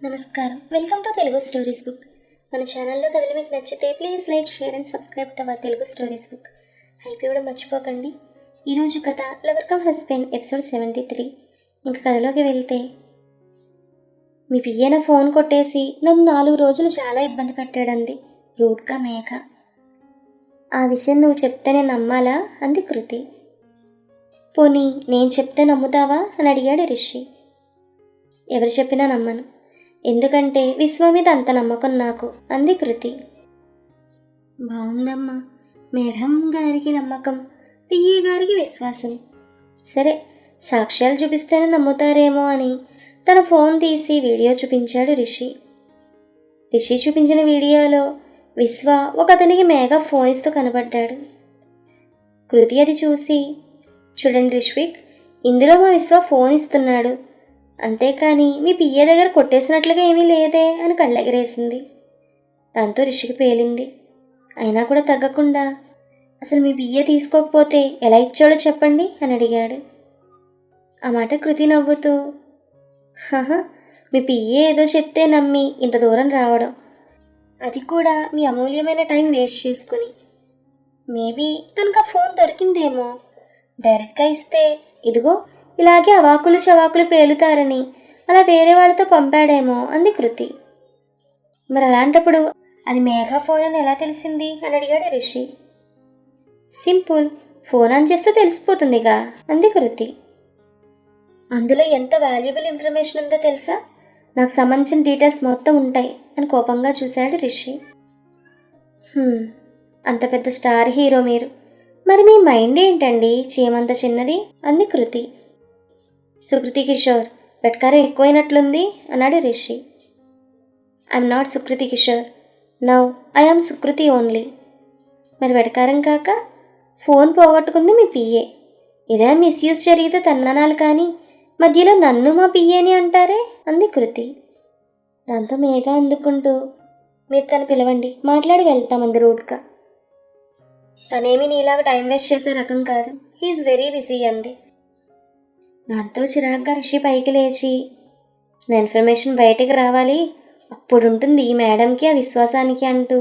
నమస్కారం, welcome to Telugu stories book. మన ఛానల్లో కథలు మీకు నచ్చితే please like, share and subscribe to our Telugu stories book. Hype ఇవ్వడం మర్చిపోకండి. ఈరోజు కథ లవర్ కమ్ హస్బెండ్ ఎపిసోడ్ 73. ఇంక కథలోకి వెళ్తే, మీ పియ్యన ఫోన్ కొట్టేసి నన్ను 4 రోజులు చాలా ఇబ్బంది పెట్టాడంది రూడ్గా మేఘ. ఆ విషయం నువ్వు చెప్తేనే నమ్మాలా అంది కృతి. పోనీ నేను చెప్తే నమ్ముతావా అని అడిగాడు రిషి. ఎవరు చెప్పినా నమ్మను, ఎందుకంటే విశ్వ మీద అంత నమ్మకం నాకు అంది కృతి. బాగుందమ్మా, మేడం గారికి నమ్మకం, పియ్యి గారికి విశ్వాసం. సరే, సాక్ష్యాలు చూపిస్తేనే నమ్ముతారేమో అని తన ఫోన్ తీసి వీడియో చూపించాడు రిషి. రిషి చూపించిన వీడియోలో విశ్వ ఒక అతనికి మేఘ ఫోన్ ఇస్తూ కనబడ్డాడు. కృతి అది చూసి, చూడండి రిష్విక్, ఇందులో మా విశ్వ ఫోన్ ఇస్తున్నాడు, అంతేకాని మీ పియ్య దగ్గర కొట్టేసినట్లుగా ఏమీ లేదే అని కళ్ళెగరేసింది. దాంతో రిషికి పేలింది. అయినా కూడా తగ్గకుండా, అసలు మీ పియ్య తీసుకోకపోతే ఎలా ఇచ్చాడో చెప్పండి అని అడిగాడు. ఆ మాట కృతి నవ్వుతూ, మీ పియ్య ఏదో చెప్తే నమ్మి ఇంత దూరం రావడం, అది కూడా మీ అమూల్యమైన టైం వేస్ట్ చేసుకుని. మేబీ తనకు ఆ ఫోన్ దొరికిందేమో, డైరెక్ట్గా ఇస్తే ఇదిగో ఇలాగే అవాకులు చవాకులు పేలుతారని అలా వేరే వాళ్ళతో పంపాడేమో అంది కృతి. మరి అలాంటప్పుడు అది మేఘ ఫోన్ అని ఎలా తెలిసింది అని అడిగాడు రిషి. సింపుల్, ఫోన్ ఆన్ చేస్తే తెలిసిపోతుందిగా అంది కృతి. అందులో ఎంత వాల్యుబుల్ ఇన్ఫర్మేషన్ ఉందో తెలుసా, నాకు సంబంధించిన డీటెయిల్స్ మొత్తం ఉంటాయి అని కోపంగా చూశాడు రిషి. అంత పెద్ద స్టార్ హీరో మీరు, మరి మీ మైండ్ ఏంటండి చీమంత చిన్నది అంది కృతి. సుకృతి కిషోర్, వెట్కారం ఎక్కువైనట్లుంది అన్నాడు Rishi. I'm not Sukriti Kishore, now I'm Sukriti only. మరి వెటకారం కాక ఫోన్ పోగొట్టుకుంది మీ పియ్యే, ఇదే మిస్యూజ్ జరిగితే తన్ననాలు కానీ మధ్యలో నన్ను మా పియ్యేని అంటారే అంది కృతి. దాంతో మేఘ అందుకుంటూ, మీరు తను పిలవండి, మాట్లాడి వెళ్తామంది రూడ్గా. తనేమి నీలాగా టైం వేస్ట్ చేసే రకం కాదు, హీఈస్ వెరీ బిజీ అంది. దాంతో చిరాగ్గా రిషి పైకి లేచి, నా ఇన్ఫర్మేషన్ బయటికి రావాలి, అప్పుడుంటుంది ఈ మేడంకి ఆ విశ్వాసానికి అంటూ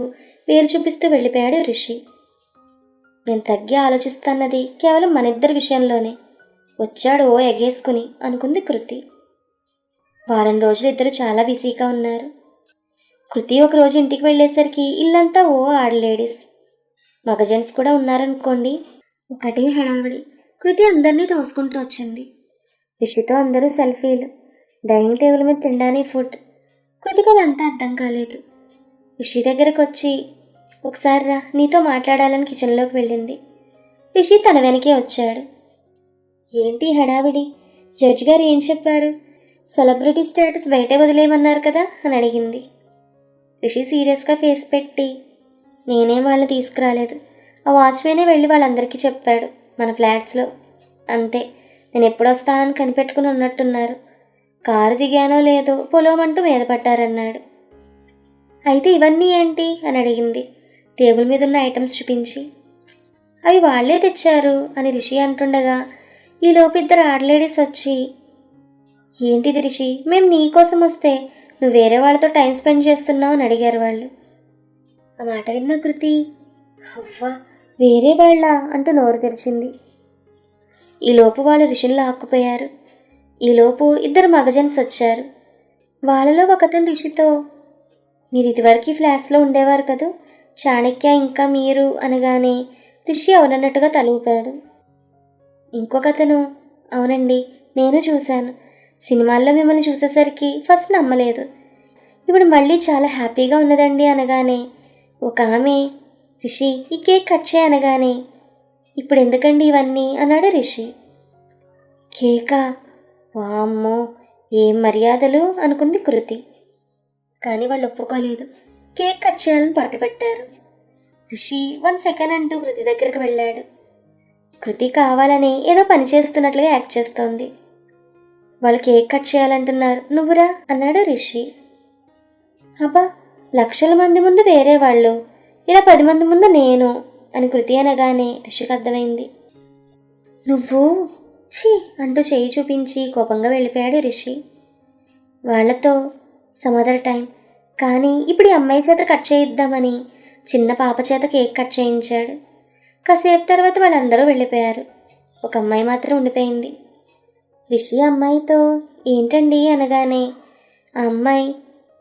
వేలు చూపిస్తూ వెళ్ళిపోయాడు రిషి. నేను తగ్గి ఆలోచిస్తున్నది కేవలం మనిద్దరి విషయంలోనే, వచ్చాడు ఓ ఎగేసుకుని అనుకుంది కృతి. వారం రోజులు ఇద్దరు చాలా బిజీగా ఉన్నారు. కృతి ఒకరోజు ఇంటికి వెళ్ళేసరికి ఇల్లంతా ఓ ఆడలేడీస్, మగ జెంట్స్ కూడా ఉన్నారనుకోండి. ఒకటే హడావిడి. కృతి అందరినీ తోసుకుంటూ వచ్చింది. రిషితో అందరూ సెల్ఫీలు, డైనింగ్ టేబుల్ మీద తినడానికి ఫుడ్. కృతికి అదంతా అర్థం కాలేదు. రిషి దగ్గరకు వచ్చి, ఒకసారి రా, నీతో మాట్లాడాలని కిచెన్లోకి వెళ్ళింది. రిషి తన వెనకే వచ్చాడు. ఏంటి హడావిడి, జడ్జి గారు ఏం చెప్పారు, సెలబ్రిటీ స్టేటస్ బయటే వదిలేయమన్నారు కదా అని అడిగింది. రిషి సీరియస్గా ఫేస్ పెట్టి, నేనేం వాళ్ళని తీసుకురాలేదు, ఆ వాచ్మెనే వెళ్ళి వాళ్ళందరికీ చెప్పాడు మన ఫ్లాట్స్లో, అంతే. నేను ఎప్పుడొస్తానని కనిపెట్టుకుని ఉన్నట్టున్నారు, కారు దిగానో లేదో పొలమంటూ మీద పట్టారన్నాడు. అయితే ఇవన్నీ ఏంటి అని అడిగింది టేబుల్ మీద ఉన్న ఐటమ్స్ చూపించి. అవి వాళ్లే తెచ్చారు అని రిషి అంటుండగా ఈలోపు ఇద్దరు ఆడలేడీస్ వచ్చి, ఏంటిది రిషి, మేము నీకోసం వస్తే నువ్వు వేరే వాళ్ళతో టైం స్పెండ్ చేస్తున్నావు అని అడిగారు వాళ్ళు. ఆ మాట విన్న కృతి, అవ్వా వేరే వాళ్ళ అంటూ నోరు తెరిచింది. ఈలోపు వాళ్ళు రిషిని లాక్కుపోయారు. ఈలోపు ఇద్దరు మగజన్స్ వచ్చారు. వాళ్ళలో ఒకతను రిషితో, మీరు ఇదివరకు ఫ్లాట్స్లో ఉండేవారు కదూ, చాణక్య ఇంకా మీరు అనగానే రిషి అవునన్నట్టుగా తల ఊపాడు. ఇంకొకతను, అవునండి నేను చూశాను, సినిమాల్లో మిమ్మల్ని చూసేసరికి ఫస్ట్ నమ్మలేదు, ఇప్పుడు మళ్ళీ చాలా హ్యాపీగా ఉన్నదండి అనగానే ఒక ఆమె, రిషి ఈ కేక్ కట్ చేయి అనగానే, ఇప్పుడు ఎందుకండి ఇవన్నీ అన్నాడు రిషి. కేకా, వామ్మో ఏం మర్యాదలు అనుకుంది కృతి. కానీ వాళ్ళు ఒప్పుకోలేదు, కేక్ కట్ చేయాలని పట్టుబట్టారు. రిషి 1 సెకండ్ అంటూ కృతి దగ్గరికి వెళ్ళాడు. కృతి కావాలని ఏదో పని చేస్తున్నట్లుగా యాక్ట్ చేస్తోంది. వాళ్ళు కేక్ కట్ చేయాలంటున్నారు, నువ్వురా అన్నాడు రిషి. అబ్బా, లక్షల మంది ముందు వేరే వాళ్ళు, ఇలా 10 మంది ముందు నేను అని కృతి అనగానే రిషికి అర్థమైంది. నువ్వు ఛీ అంటూ చేయి చూపించి కోపంగా వెళ్ళిపోయాడు రిషి. వాళ్లతో సమ్ అదర్ టైం. కానీ ఇప్పుడు ఈ అమ్మాయి చేత కట్ చేయిద్దామని చిన్న పాప చేత కేక్ కట్ చేయించాడు. కాసేపు తర్వాత వాళ్ళందరూ వెళ్ళిపోయారు. ఒక అమ్మాయి మాత్రం ఉండిపోయింది. రిషి అమ్మాయితో ఏంటండి అనగానే ఆ అమ్మాయి,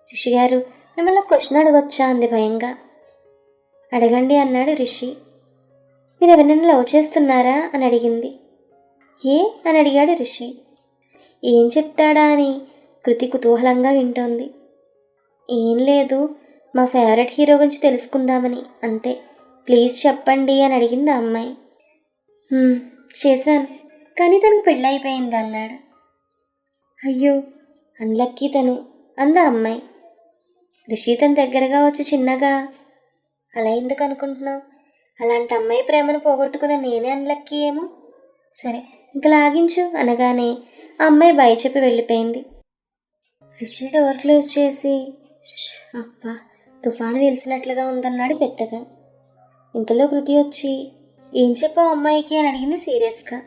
రిషి గారు మిమ్మల్ని క్వశ్చన్ అడగొచ్చా అంది భయంగా. అడగండి అన్నాడు రిషి. మీరు ఎవరినైనా లవ్ చేస్తున్నారా అని అడిగింది. ఏ అని అడిగాడు రిషి. ఏం చెప్తాడా అని కృతి కుతూహలంగా వింటోంది. ఏం లేదు, మా ఫేవరెట్ హీరో గురించి తెలుసుకుందామని, అంతే. ప్లీజ్ చెప్పండి అని అడిగింది ఆ అమ్మాయి. చేశాను, కానీ తనకు పెళ్ళైపోయింది అన్నాడు. అయ్యో అన్లక్కీ తను అంద అమ్మాయి. రిషి తన దగ్గరగా వచ్చి చిన్నగా, అలా ఎందుకు అనుకుంటున్నావు? అలాంటి అమ్మాయి ప్రేమను పోగొట్టుకున్న నేనే అన్లక్కీ ఏమో. సరే ఇంకా లాగించు అనగానే ఆ అమ్మాయి బయ చెప్పి వెళ్ళిపోయింది. రిషి డోర్ క్లోజ్ చేసి, అబ్బా తుఫాను వెలిసినట్లుగా ఉందన్నాడు పెద్దగా. ఇంతలో కృతి వచ్చి, ఏం చెప్పావు అమ్మాయికి అని అడిగింది సీరియస్గా.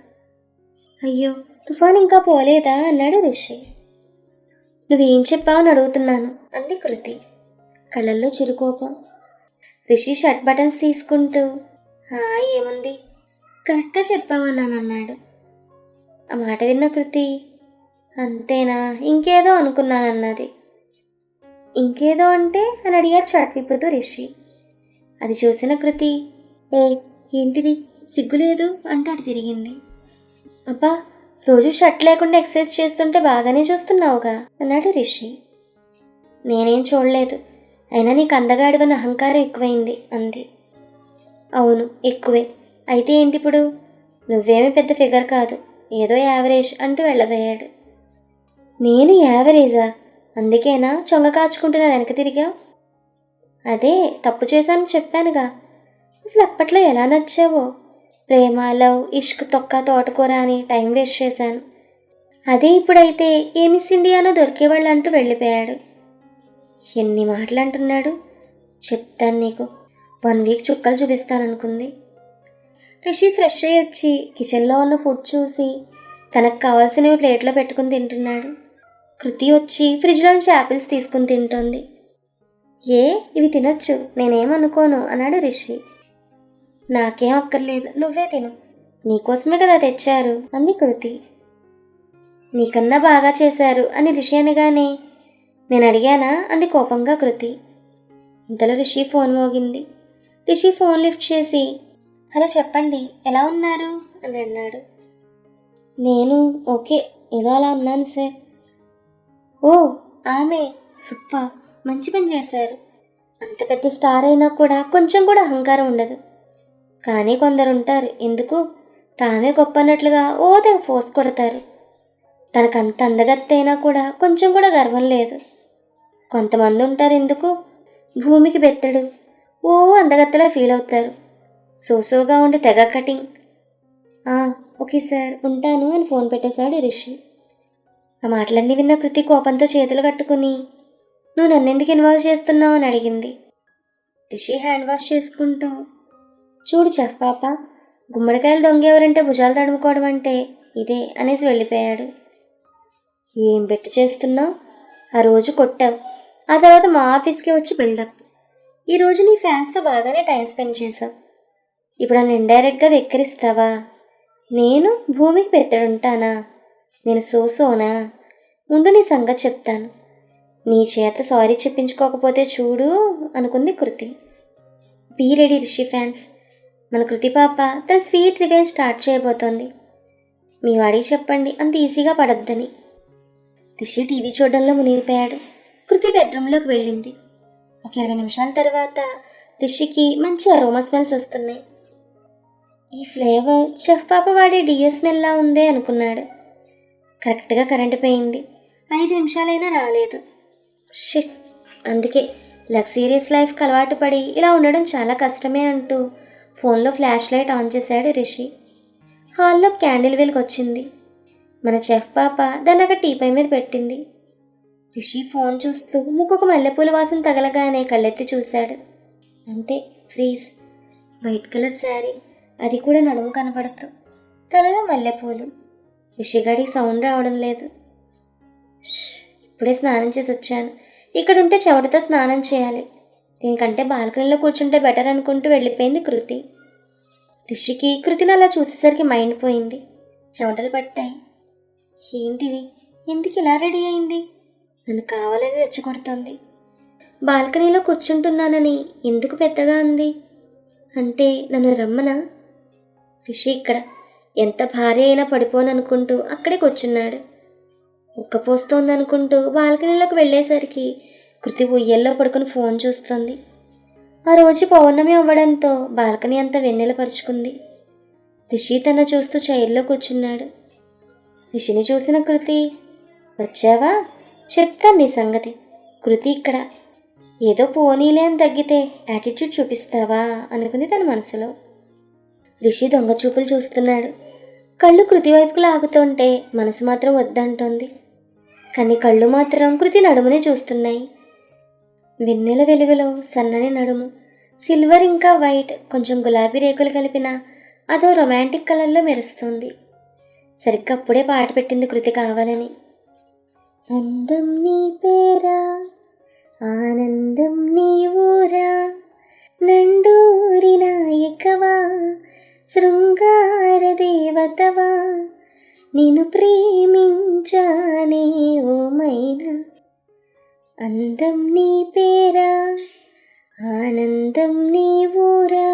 అయ్యో తుఫాన్ ఇంకా పోలేదా అన్నాడు రిషి. నువ్వేం చెప్పావు అని అడుగుతున్నాను అంది కృతి, కళ్ళల్లో చిరుకోపం. రిషి షర్ట్ బటన్స్ తీసుకుంటూ, ఏముంది కరెక్ట్గా చెప్పావన్నాను అన్నాడు. ఆ మాట విన్న కృతి, అంతేనా, ఇంకేదో అనుకున్నానన్నది. ఇంకేదో అంటే అని అడిగాడు షర్ట్ విప్పుతూ రిషి. అది చూసిన కృతి, ఏంటిది సిగ్గులేదు అంటాడు తిరిగింది. అబ్బా రోజు షర్ట్ లేకుండా ఎక్సర్సైజ్ చేస్తుంటే బాగానే చూస్తున్నావుగా అన్నాడు రిషి. నేనేం చూడలేదు, అయినా నీకు అందగాడివన్న అహంకారం ఎక్కువైంది అంది. అవును ఎక్కువే, అయితే ఏంటి ఇప్పుడు? నువ్వేమీ పెద్ద ఫిగర్ కాదు, ఏదో యావరేజ్ అంటూ వెళ్ళబోయాడు. నేను యావరేజా? అందుకేనా చొంగ కాచుకుంటున్నా వెనక తిరిగా? అదే తప్పు చేశాను చెప్పానుగా. అసలు అప్పట్లో ఎలా నచ్చావో, ప్రేమ లవ్ ఇష్క్ తొక్క తోటకూర అని టైం వేస్ట్ చేశాను. అదే ఇప్పుడైతే ఏ మిస్ ఇండియానో దొరికేవాళ్ళు అంటూ వెళ్ళిపోయాడు. ఎన్ని మాటలు అంటున్నాడు, చెప్తాను నీకు. 1 వీక్ చుక్కలు చూపిస్తాననుకుంది. రిషి ఫ్రెష్ అయ్యి వచ్చి కిచెన్లో ఉన్న ఫుడ్ చూసి తనకు కావాల్సినవి ప్లేట్లో పెట్టుకుని తింటున్నాడు. కృతి వచ్చి ఫ్రిడ్జ్లోంచి యాపిల్స్ తీసుకుని తింటోంది. ఇవి తినొచ్చు, నేనేమనుకోను అన్నాడు రిషి. నాకేం అక్కర్లేదు, నువ్వే తిను, నీకోసమే కదా తెచ్చారు అంది కృతి. నీకన్నా బాగా చేశారు అని రిషి అనగానే, నేను అడిగానా అంది కోపంగా కృతి. ఇంతలో రిషి ఫోన్ మోగింది. రిషి ఫోన్ లిఫ్ట్ చేసి, హలో చెప్పండి ఎలా ఉన్నారు అని అన్నాడు. నేను ఓకే, ఏదో అలా ఉన్నాను సార్. ఓ ఆమె సూపర్, మంచి పని చేశారు. అంత పెద్ద స్టార్ అయినా కూడా కొంచెం కూడా అహంకారం ఉండదు. కానీ కొందరుంటారు, ఎందుకు తామే గొప్ప అన్నట్లుగా తెగ ఫోర్స్ కొడతారు. తనకంత అందగత్తైనా కూడా కొంచెం కూడా గర్వం లేదు. కొంతమంది ఉంటారు, ఎందుకు భూమికి బెత్తడు అందగత్తలా ఫీల్ అవుతారు. సోసోగా ఉండి తెగ కటింగ్. ఓకే సార్ ఉంటాను అని ఫోన్ పెట్టేశాడు రిషి. ఆ మాటలన్నీ విన్న కృతి కోపంతో చేతులు కట్టుకుని, నువ్వు నన్నెందుకు ఇన్వాల్వ్ చేస్తున్నావు అని అడిగింది. రిషి హ్యాండ్ వాష్ చేసుకుంటూ, చూడు చెఫ్ పాప, గుమ్మడికాయలు దొంగెవరంటే భుజాలు తడుముకోవడం అంటే ఇదే అనేసి వెళ్ళిపోయాడు. ఏం బెట్టు చేస్తున్నావు? ఆ రోజు కొట్టావు, ఆ తర్వాత మా ఆఫీస్కి వచ్చి బిల్డప్. ఈరోజు నీ ఫ్యాన్స్తో బాగానే టైం స్పెండ్ చేసావు. ఇప్పుడు నన్ను ఇండైరెక్ట్గా వెక్కిరిస్తావా? నేను భూమికి పెట్టడుంటానా? నేను సోసోనా? ఉండు నీ సంగతి చెప్తాను. నీ చేత సారీ చెప్పించుకోకపోతే చూడు అనుకుంది కృతి. బీ రెడీ రిషి ఫ్యాన్స్, మన కృతి పాప తన స్వీట్ రివెంజ్ స్టార్ట్ చేయబోతోంది. మీ వాడికి చెప్పండి అంత ఈజీగా పడొద్దని. రిషి టీవీ చూడడంలో మునిగిపోయాడు. కృతి బెడ్రూమ్లోకి వెళ్ళింది. ఒక 7 నిమిషాల తర్వాత రిషికి మంచి అరోమా స్మెల్స్ వస్తున్నాయి. ఈ ఫ్లేవర్ చెఫ్ పాప వాడే డియో స్మెల్లా ఉందే అనుకున్నాడు. కరెక్ట్గా కరెంటు పోయింది. 5 నిమిషాలైనా రాలేదు. షిట్, అందుకే లగ్జీరియస్ లైఫ్కి అలవాటు పడి ఇలా ఉండడం చాలా కష్టమే అంటూ ఫోన్లో ఫ్లాష్ లైట్ ఆన్ చేశాడు రిషి. హాల్లో క్యాండిల్ వెలుగొచ్చింది. మన చెఫ్ పాప దాన్ని అక్కడ టీపై మీద పెట్టింది. రిషి ఫోన్ చూస్తూ ముక్కుకు మల్లెపూల వాసన తగలగానే కళ్ళెత్తి చూశాడు. అంతే, ఫ్రీజ్. వైట్ కలర్ శారీ, అది కూడా నడుము కనపడుతూ, తలలో మల్లెపూలు. రిషిగాడికి సౌండ్ రావడం లేదు. ఇప్పుడే స్నానం చేసి వచ్చాను, ఇక్కడుంటే చెమటతో స్నానం చేయాలి, దీనికంటే బాల్కనీలో కూర్చుంటే బెటర్ అనుకుంటూ వెళ్ళిపోయింది కృతి. రిషికి కృతిని అలా చూసేసరికి మైండ్ పోయింది. చెమటలు పట్టాయి. ఏంటిది, ఎందుకు ఇలా రెడీ అయింది? నన్ను కావాలని రెచ్చగొడుతోంది. బాల్కనీలో కూర్చుంటున్నానని ఎందుకు పెద్దగా అంది? అంటే నన్ను రమ్మనా? రిషి ఇక్కడ ఎంత భారీ అయినా పడిపోననుకుంటూ అక్కడే కూర్చున్నాడు. ఉక్కపోస్తోందనుకుంటూ బాల్కనీలోకి వెళ్ళేసరికి కృతి ఉయ్యల్లో పడుకుని ఫోన్ చూస్తుంది. ఆ రోజు పౌర్ణమి అవ్వడంతో బాల్కనీ అంతా వెన్నెల పరుచుకుంది. రిషి తన చూస్తూ చైర్లో కూర్చున్నాడు. రిషిని చూసిన కృతి, వచ్చావా, చెప్తాను నీ సంగతి. కృతి ఇక్కడ ఏదో పోనీలే అని తగ్గితే యాటిట్యూడ్ చూపిస్తావా అనుకుంది తన మనసులో. రిషి దొంగ చూపులు చూస్తున్నాడు. కళ్ళు కృతి వైపుకు లాగుతుంటే మనసు మాత్రం వద్దంటోంది. కానీ కళ్ళు మాత్రం కృతి నడుమునే చూస్తున్నాయి. వెన్నెల వెలుగులో సన్నని నడుము, సిల్వర్ ఇంకా వైట్ కొంచెం గులాబీ రేకులు కలిపిన అదో రొమాంటిక్ కలర్లో మెరుస్తుంది. సరిగ్గా అప్పుడే పాట పెట్టింది కృతి కావాలని. అందం నీ పేరా, ఆనందం నీ ఊరా, నండూరి నాయకవా, శృంగార దేవతవా, నిన్ను ప్రేమించానే ఓ మైనా. అందం నీ పేరా, ఆనందం నీ ఊరా,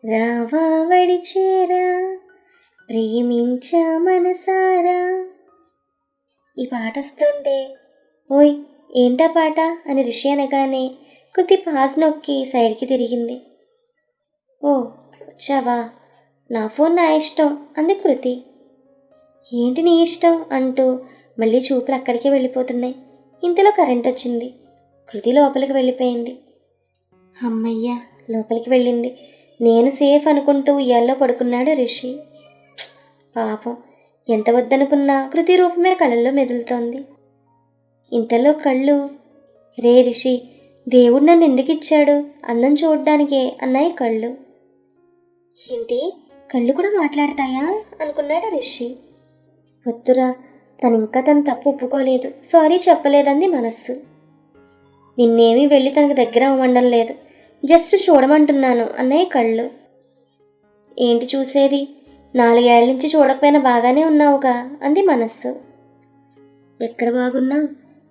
రావా వడిచేరా, ప్రేమించా మనసారా. ఈ పాట వస్తుంటే, ఓయ్ ఏంటా పాట అని రిషి అనగానే కృతి పాస్ నొక్కి సైడ్కి తిరిగింది. ఓ వచ్చావా, నా ఫోన్ నా ఇష్టం అంది కృతి. ఏంటి నీ ఇష్టం అంటూ మళ్ళీ చూపులు అక్కడికే వెళ్ళిపోతున్నాయి. ఇంతలో కరెంట్ వచ్చింది. కృతి లోపలికి వెళ్ళిపోయింది. అమ్మయ్య, లోపలికి వెళ్ళింది. నేను సేఫ్ అనుకుంటూ ఉయ్యాల్లో పడుకున్నాడు రిషి. పాపం, ఎంత వద్దనుకున్నా కృతి రూపమే కళ్ళల్లో మెదులుతోంది. ఇంతలో కళ్ళు, రే రిషి, దేవుడు నన్ను ఎందుకు ఇచ్చాడు అందం చూడ్డానికే అన్నాయి కళ్ళు. ఏంటి, కళ్ళు కూడా మాట్లాడతాయా అనుకున్నాడు రిషి. వద్దురా, తనింకా తన తప్పు ఒప్పుకోలేదు, సారీ చెప్పలేదంది మనస్సు. నిన్నేమీ వెళ్ళి తనకు దగ్గర అవ్వడం లేదు, జస్ట్ చూడమంటున్నాను అన్నాయి కళ్ళు. ఏంటి చూసేది, 4 ఏళ్ల నుంచి చూడకపోయినా బాగానే ఉన్నావుగా అంది మనస్సు. ఎక్కడ బాగున్నా,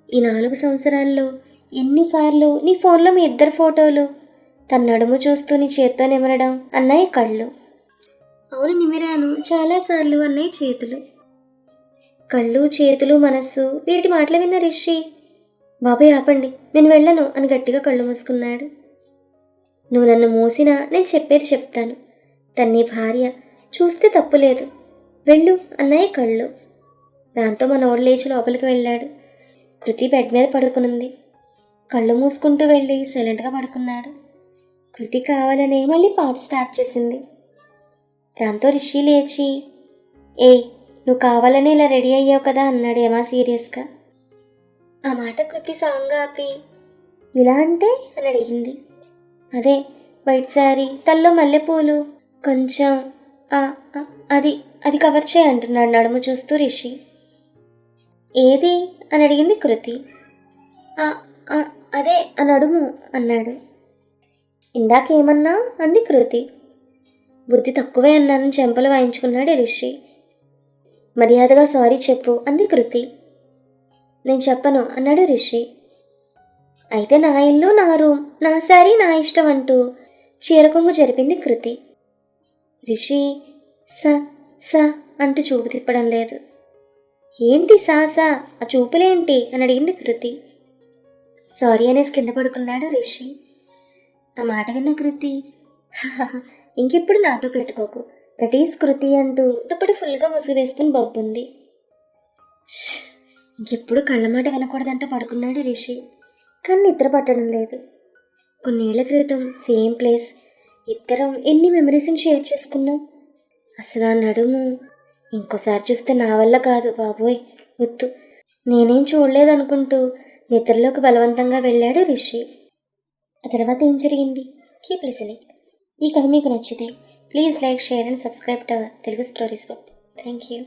ఈ 4 సంవత్సరాల్లో ఎన్నిసార్లు నీ ఫోన్లో మీ ఇద్దరు ఫోటోలు, తన నడుము చూస్తూ నీ చేత్తో నిమరడం అన్నాయి కళ్ళు. అవును నిమిరాను చాలాసార్లు అన్నాయి చేతులు. కళ్ళు, చేతులు, మనస్సు వీటి మాటలు విన్న రిషి, బాబాయ్ ఆపండి, నేను వెళ్ళను అని గట్టిగా కళ్ళు మూసుకున్నాడు. నువ్వు నన్ను మూసినా నేను చెప్పేది చెప్తాను, తన్ని భార్య, చూస్తే తప్పులేదు, వెళ్ళు అన్నాయి కళ్ళు. దాంతో మనోడు లేచి లోపలికి వెళ్ళాడు. కృతి బెడ్ మీద పడుకునుంది. కళ్ళు మూసుకుంటూ వెళ్ళి సైలెంట్గా పడుకున్నాడు. కృతి కావాలనే మళ్ళీ పాట స్టార్ట్ చేసింది. దాంతో రిషి లేచి, ఏయ్ నువ్వు కావాలని ఇలా రెడీ అయ్యావు కదా అన్నాడు ఏమా సీరియస్గా. ఆ మాట కృతి సాంగ్ ఆపి, ఇలా అంటే అని అడిగింది. అదే వైట్ శారీ, తల్లో మల్లెపూలు, కొంచెం అది అది కవర్ చేయి అంటున్నాడు నడుము చూస్తూ రిషి. ఏది అని అడిగింది కృతి. అదే ఆ నడుము అన్నాడు. ఇందాకేమన్నా అంది కృతి. బుద్ధి తక్కువే అన్నానని చెంపలు వాయించుకున్నాడు రిషి. మర్యాదగా సారీ చెప్పు అంది కృతి. నేను చెప్పను అన్నాడు రిషి. అయితే నా ఇల్లు, నా రూమ్, నా శారీ, నా ఇష్టం అంటూ చీరకొంగు జరిపింది కృతి. రిషి స స అంటూ చూపు తిప్పడం లేదు. ఏంటి సాసా, ఆ చూపులేంటి అని అడిగింది కృతి. సారీ అనేసి కింద పడుకున్నాడు రిషి. ఆ మాట విన్న కృతి, ఇంకెప్పుడు నాతో పెట్టుకోకు, దట్ ఈస్ కృతి అంటూ దుప్పటి ఫుల్గా ముసుగు వేసుకుని బొబ్బుంది. ఇంకెప్పుడు కళ్ళ మాట వినకూడదంటూ పడుకున్నాడు రిషి. కానీ నిద్ర పట్టడం లేదు. కొన్నేళ్ల క్రితం సేమ్ ప్లేస్, ఇద్దరం ఎన్ని మెమరీస్ని షేర్ చేసుకున్నాం. అసలు ఆ నడుము ఇంకోసారి చూస్తే నా వల్ల కాదు బాబోయ్, వద్దు, నేనేం చూడలేదనుకుంటూ నిద్రలోకి బలవంతంగా వెళ్ళాడు రిషి. ఆ తర్వాత ఏం జరిగింది? Keep listening. ఈ కథ మీకు నచ్చితే please like, share and subscribe to our Telugu stories book. Thank you.